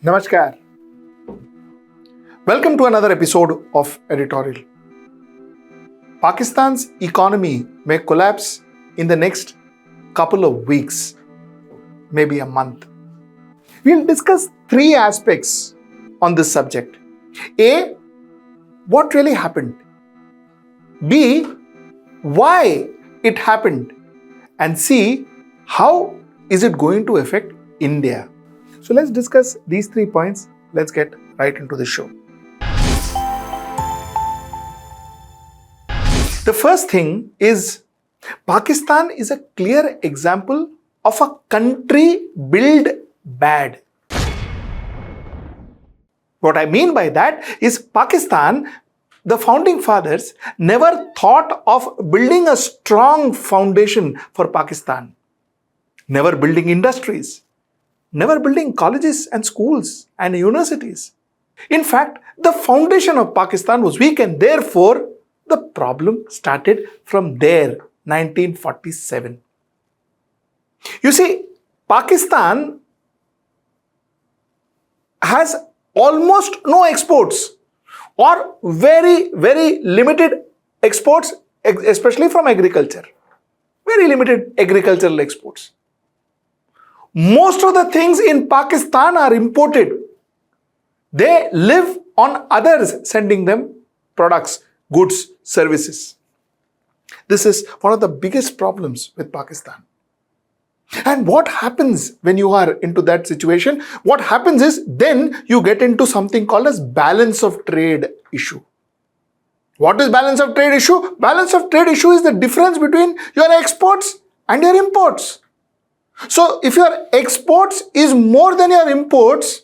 Namaskar. Welcome to another episode of Editorial. Pakistan's economy may collapse in the next couple of weeks, maybe a month. We'll discuss three aspects on this subject. A, what really happened? B, why it happened? And C, how is it going to affect India? So let's discuss these 3 points. Let's get right into the show. The first thing is Pakistan is a clear example of a country built bad. What I mean by that is Pakistan, the founding fathers never thought of building a strong foundation for Pakistan. Never building industries. Never building colleges and schools and universities. In fact, the foundation of Pakistan was weak and therefore the problem started from there, 1947. You see, Pakistan has almost no exports or very, very limited exports, especially from agriculture. Very limited agricultural exports. Most of the things in Pakistan are imported. They live on others sending them products, goods, services. This is one of the biggest problems with Pakistan. And what happens when you are into that situation? What happens is then you get into something called as balance of trade issue. What is balance of trade issue? Balance of trade issue is the difference between your exports and your imports. So if your exports is more than your imports,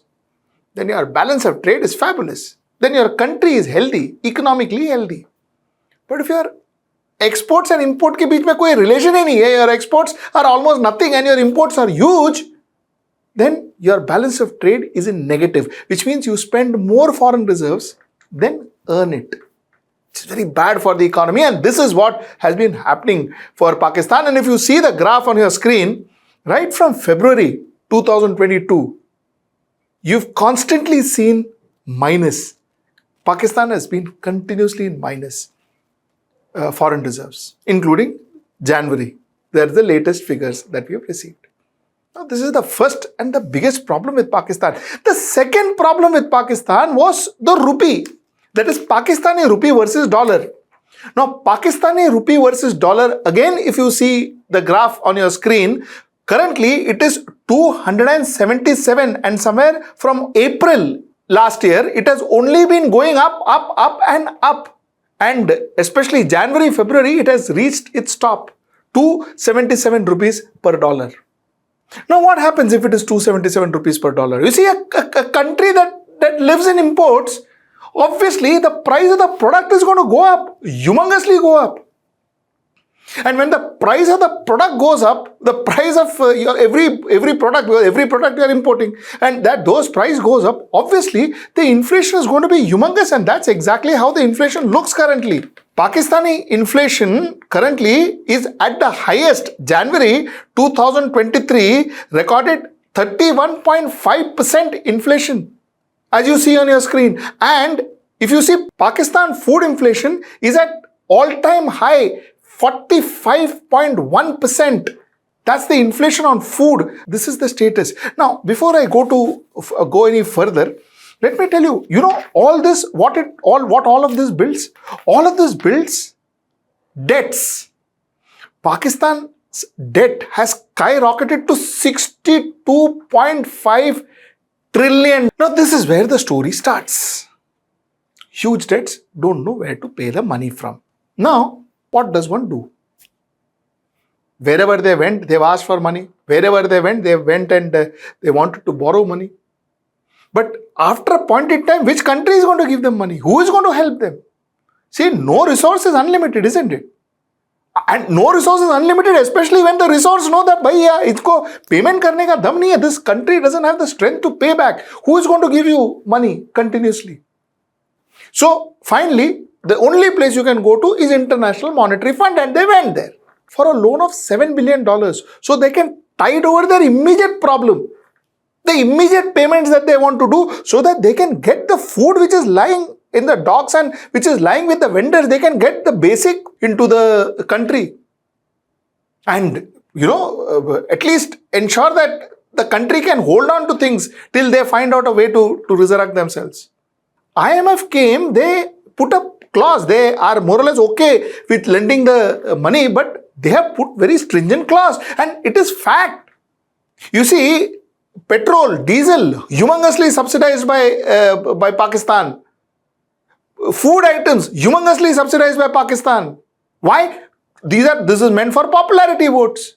then your balance of trade is fabulous. Then your country is healthy, economically healthy. But if your exports and import के बीच में कोई relation ही नहीं है, your exports are almost nothing and your imports are huge, then your balance of trade is in negative, which means you spend more foreign reserves than earn it. It's very bad for the economy, and this is what has been happening for Pakistan. And if you see the graph on your screen, right from February 2022, you've constantly seen minus. Pakistan has been continuously in minus foreign reserves, including January. They are the latest figures that we have received. Now, this is the first and the biggest problem with Pakistan. The second problem with Pakistan was the rupee. That is Pakistani rupee versus dollar. Now, Pakistani rupee versus dollar, again, if you see the graph on your screen, currently it is 277, and somewhere from April last year, it has only been going up and up. And especially January, February, it has reached its top, 277 rupees per dollar. Now what happens if it is 277 rupees per dollar? You see, a country that lives in imports, obviously the price of the product is going to go up, humongously go up. And when the price of the product goes up, the price of every product you are importing, and that those price goes up, obviously the inflation is going to be humongous, and that's exactly how the inflation looks currently. Pakistani inflation currently is at the highest. January 2023 recorded 31.5% inflation, as you see on your screen. And if you see, Pakistan food inflation is at all-time high, 45.1%. That's the inflation on food. This is the status. Now, before I go any further, let me tell you, all this, what all of this builds? All of this builds debts. Pakistan's debt has skyrocketed to 62.5 trillion. Now, this is where the story starts. Huge debts, don't know where to pay the money from. Now, what does one do? Wherever they went, they've asked for money. Wherever they went and they wanted to borrow money. But after a point in time, which country is going to give them money? Who is going to help them? See, no resource is unlimited, isn't it? And no resource is unlimited, especially when the resource know that, bhaiya, isko payment karne ka dam nahi hai. This country doesn't have the strength to pay back. Who is going to give you money continuously? So, finally, the only place you can go to is International Monetary Fund, and they went there for a loan of $7 billion so they can tide over their immediate problem. The immediate payments that they want to do so that they can get the food which is lying in the docks and which is lying with the vendors, they can get the basic into the country. And, at least ensure that the country can hold on to things till they find out a way to resurrect themselves. IMF came, they put a clause, they are more or less okay with lending the money, but they have put very stringent clause, and it is fact. You see, petrol, diesel, humongously subsidized by Pakistan. Food items, humongously subsidized by Pakistan. Why? This is meant for popularity votes.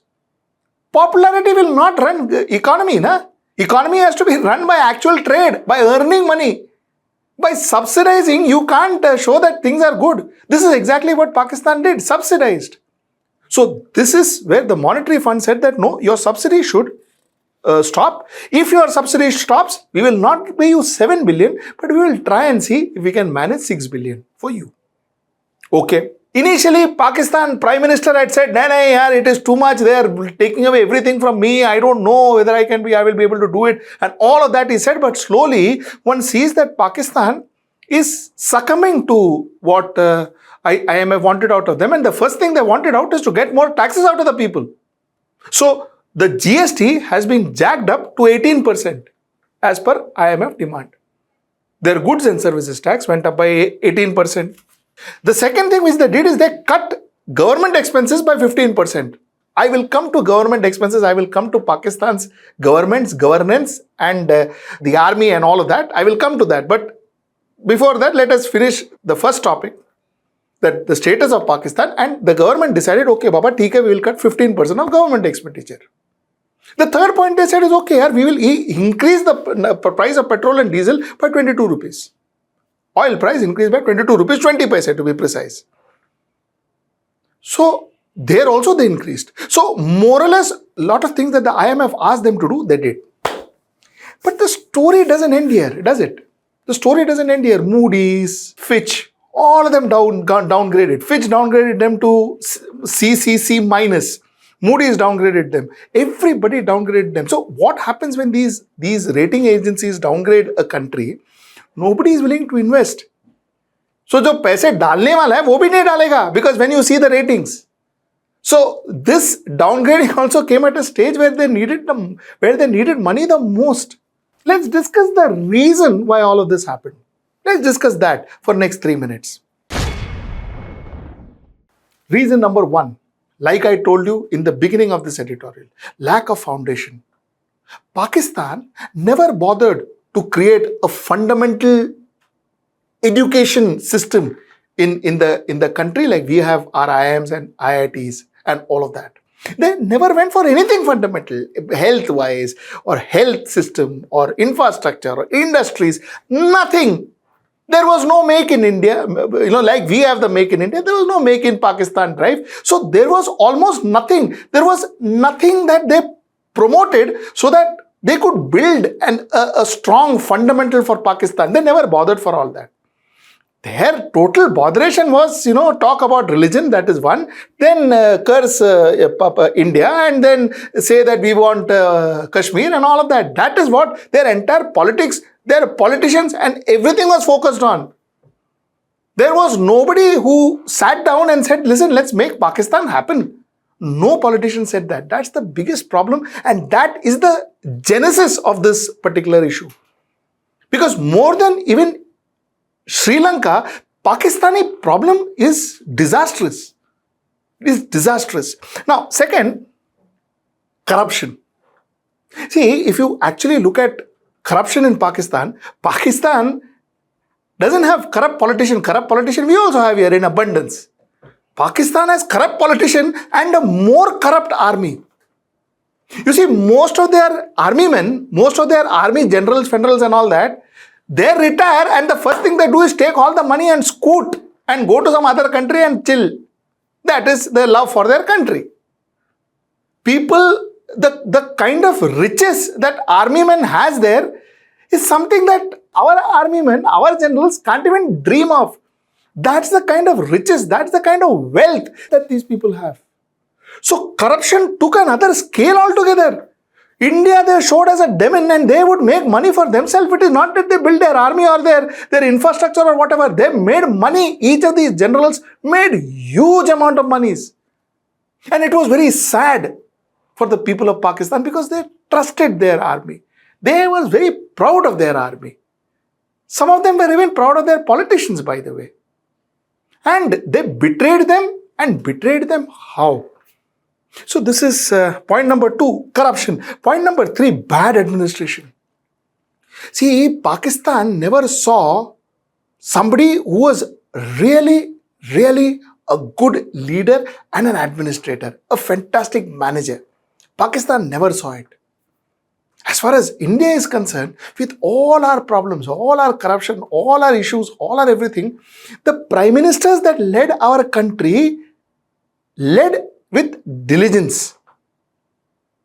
Popularity will not run economy, na? Economy has to be run by actual trade, by earning money. By subsidizing, you can't show that things are good. This is exactly what Pakistan did, subsidized. So this is where the monetary fund said that no, your subsidy should stop. If your subsidy stops, we will not pay you 7 billion, but we will try and see if we can manage 6 billion for you. Okay. Initially, Pakistan Prime Minister had said, no, yaar, it is too much. They are taking away everything from me. I don't know whether I will be able to do it. And all of that he said. But slowly, one sees that Pakistan is succumbing to what IMF wanted out of them. And the first thing they wanted out is to get more taxes out of the people. So the GST has been jacked up to 18% as per IMF demand. Their goods and services tax went up by 18%. The second thing which they did is they cut government expenses by 15%. I will come to government expenses. I will come to Pakistan's government's governance and the army and all of that. I will come to that. But before that, let us finish the first topic, that the status of Pakistan, and the government decided, okay, Baba, we will cut 15% of government expenditure. The third point they said is, okay, we will increase the price of petrol and diesel by 22 rupees. Oil price increased by 22 rupees, 20 paise to be precise. So, there also they increased. So, more or less, a lot of things that the IMF asked them to do, they did. But the story doesn't end here, does it? The story doesn't end here. Moody's, Fitch, all of them downgraded. Fitch downgraded them to CCC minus. Moody's downgraded them. Everybody downgraded them. So, what happens when these rating agencies downgrade a country? Nobody is willing to invest. So, जो पैसे डालने वाला है वो भी नहीं डालेगा, because when you see the ratings. So, this downgrading also came at a stage where they needed money the most. Let's discuss the reason why all of this happened. Let's discuss that for next 3 minutes. Reason number 1, like I told you in the beginning of this editorial, lack of foundation. Pakistan never bothered to create a fundamental education system in the country, like we have our IIMs and IITs and all of that. They never went for anything fundamental, health-wise or health system or infrastructure or industries, nothing. There was no make in India, like we have the make in India, there was no make in Pakistan drive. So there was almost nothing. There was nothing that they promoted so that they could build a strong fundamental for Pakistan. They never bothered for all that. Their total botheration was, talk about religion, that is one. Then curse India and then say that we want Kashmir and all of that. That is what their entire politics, their politicians and everything was focused on. There was nobody who sat down and said, listen, let's make Pakistan happen. No politician said that. That's the biggest problem, and that is the genesis of this particular issue. Because more than even Sri Lanka, Pakistani problem is disastrous. It is disastrous. Now, second, corruption. See, if you actually look at corruption in Pakistan, Pakistan doesn't have corrupt politician. Corrupt politician we also have here in abundance. Pakistan has corrupt politician and a more corrupt army. You see, most of their army men, most of their army generals, federals and all that, they retire and the first thing they do is take all the money and scoot and go to some other country and chill. That is their love for their country. People, the kind of riches that army men has there is something that our army men, our generals can't even dream of. That's the kind of riches, that's the kind of wealth that these people have. So corruption took another scale altogether. India, they showed as a demon and they would make money for themselves. It is not that they build their army or their infrastructure or whatever. They made money. Each of these generals made huge amount of monies. And it was very sad for the people of Pakistan because they trusted their army. They were very proud of their army. Some of them were even proud of their politicians, by the way. And they betrayed them, and betrayed them how? So this is point number 2, corruption. Point number 3, bad administration. See, Pakistan never saw somebody who was really, really a good leader and an administrator, a fantastic manager. Pakistan never saw it. As far as India is concerned, with all our problems, all our corruption, all our issues, all our everything, the prime ministers that led our country led with diligence.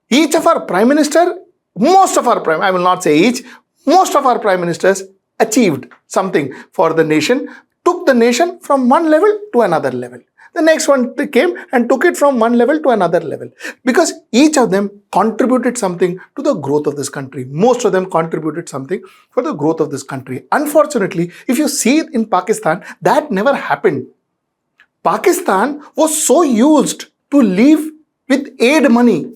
Each of our prime minister, most of our prime, I will not say each, most of our prime ministers achieved something for the nation, took the nation from one level to another level. The next one came and took it from one level to another level. Because each of them contributed something to the growth of this country. Most of them contributed something for the growth of this country. Unfortunately, if you see it in Pakistan, that never happened. Pakistan was so used to live with aid money.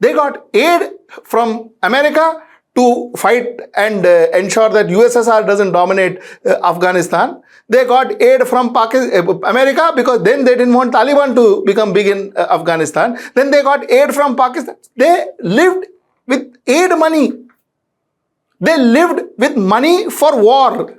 They got aid from America to fight and ensure that USSR doesn't dominate Afghanistan. They got aid from America because then they didn't want Taliban to become big in Afghanistan. Then they got aid from Pakistan. They lived with aid money. They lived with money for war.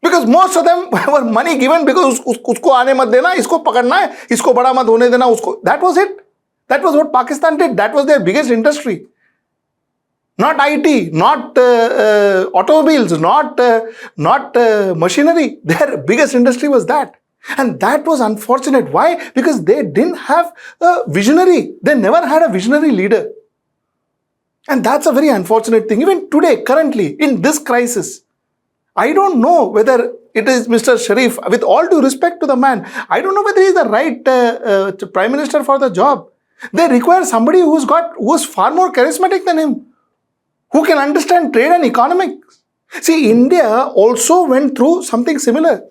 Because most of them were money given because usko aane mat dena, isko pakadna hai, isko bada mat hone dena, usko. That was it. That was what Pakistan did. That was their biggest industry. Not IT, not automobiles, not machinery. Their biggest industry was that. And that was unfortunate. Why? Because they didn't have a visionary. They never had a visionary leader. And that's a very unfortunate thing. Even today, currently, in this crisis, I don't know whether it is Mr. Sharif, with all due respect to the man, I don't know whether he is the right Prime Minister for the job. They require somebody who is far more charismatic than him, who can understand trade and economics. See, India also went through something similar.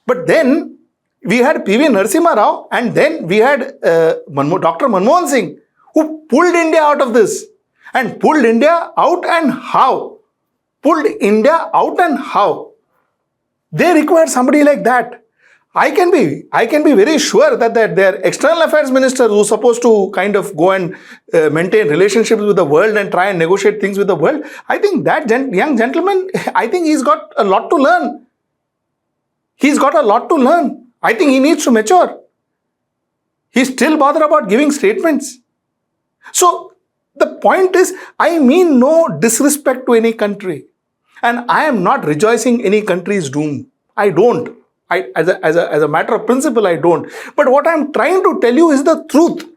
But then we had P.V. Narasimha Rao and then we had Dr. Manmohan Singh, who pulled India out of this. And pulled India out, and how? Pulled India out and how? They require somebody like that. I can be very sure that their external affairs minister, who's supposed to kind of go and maintain relationships with the world and try and negotiate things with the world, I think that young gentleman, I think he's got a lot to learn. He's got a lot to learn. I think he needs to mature. He's still bothered about giving statements. So the point is, I mean no disrespect to any country. And I am not rejoicing any country's doom. I don't. As a matter of principle, I don't. But what I'm trying to tell you is the truth.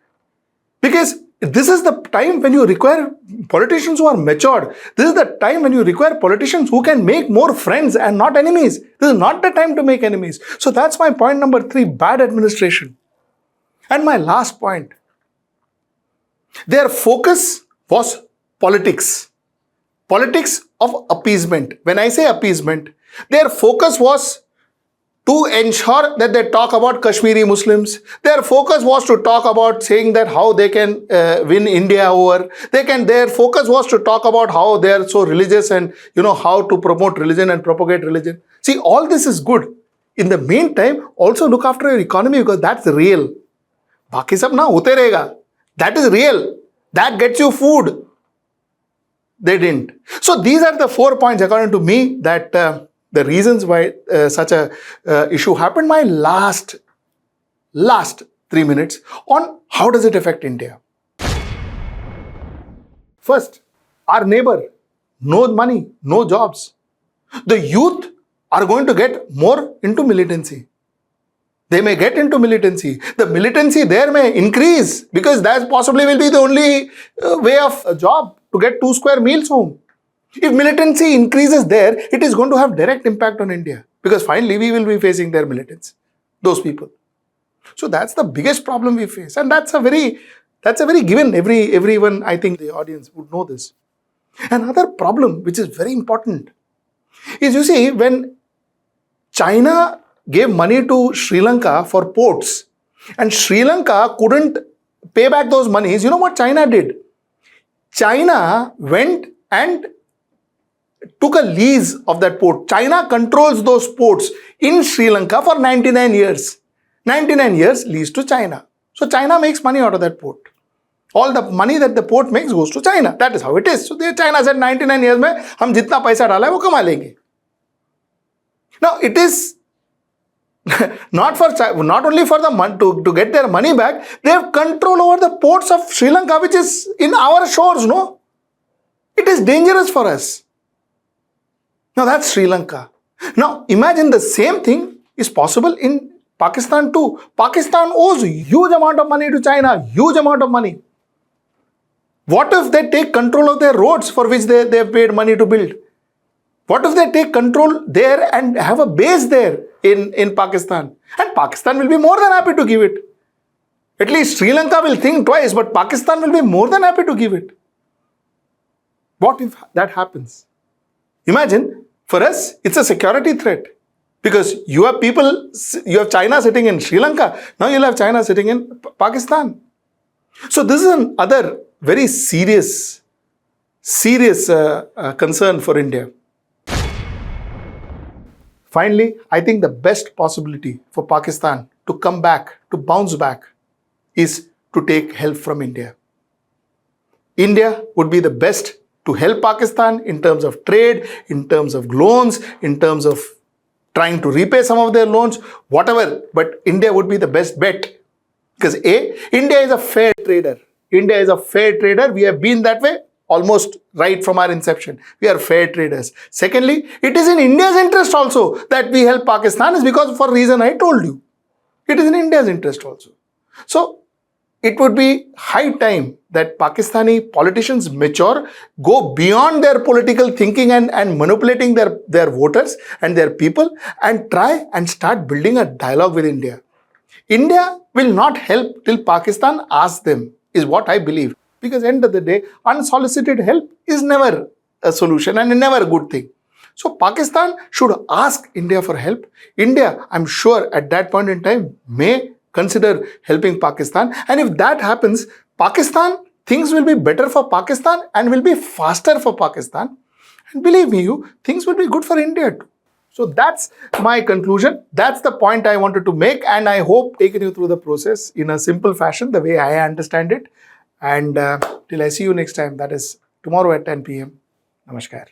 Because this is the time when you require politicians who are matured. This is the time when you require politicians who can make more friends and not enemies. This is not the time to make enemies. So that's my point number 3, bad administration. And my last point. Their focus was politics. Politics of appeasement. When I say appeasement, their focus was to ensure that they talk about Kashmiri Muslims. Their focus was to talk about saying that how they can win India over. Their focus was to talk about how they are so religious and how to promote religion and propagate religion. See, all this is good. In the meantime, also look after your economy because that's real. Baki sab na hote rahega. That is real. That gets you food. They didn't. So these are the 4 points according to me that the reasons why such a issue happened. My last 3 minutes on how does it affect India. First, our neighbor, no money, no jobs. The youth are going to get more into militancy. They may get into militancy. The militancy there may increase because that possibly will be the only way of a job to get 2 square meals home. If militancy increases there, it is going to have direct impact on India because finally we will be facing their militants, those people. So that's the biggest problem we face, and that's a very That's a very given. Everyone, I think the audience would know this. Another problem which is very important is, you see, when China gave money to Sri Lanka for ports and Sri Lanka couldn't pay back those monies, you know what China did? China went and took a lease of that port. China controls those ports in Sri Lanka for 99 years. 99 years lease to China. So China makes money out of that port. All the money that the port makes goes to China. That is how it is. So China said 99 years mein hum jitna paisa dala hai wo kama lenge. Now it is not only for the money to get their money back, they have control over the ports of Sri Lanka, which is in our shores, no? It is dangerous for us. Now that's Sri Lanka. Now imagine the same thing is possible in Pakistan too. Pakistan owes huge amount of money to China, huge amount of money. What if they take control of their roads for which they have paid money to build? What if they take control there and have a base there in Pakistan? And Pakistan will be more than happy to give it. At least Sri Lanka will think twice, but Pakistan will be more than happy to give it. What if that happens? Imagine, for us, it's a security threat. Because you have China sitting in Sri Lanka, now you'll have China sitting in Pakistan. So this is another very serious concern for India. Finally, I think the best possibility for Pakistan to come back, to bounce back, is to take help from India. India would be the best to help Pakistan in terms of trade, in terms of loans, in terms of trying to repay some of their loans, whatever. But India would be the best bet. Because India is a fair trader. India is a fair trader. We have been that way almost right from our inception. We are fair traders. Secondly, it is in India's interest also that we help Pakistan, is because for reason I told you. It is in India's interest also. So it would be high time that Pakistani politicians mature, go beyond their political thinking and manipulating their voters and their people, and try and start building a dialogue with India. India will not help till Pakistan asks them, is what I believe. Because end of the day, unsolicited help is never a solution and never a good thing. So Pakistan should ask India for help. India, I'm sure at that point in time, may consider helping Pakistan. And if that happens, things will be better for Pakistan and will be faster for Pakistan. And believe me, things will be good for India too. So that's my conclusion. That's the point I wanted to make, and I hope taking you through the process in a simple fashion, the way I understand it. And till I see you next time, that is tomorrow at 10 p.m. Namaskar.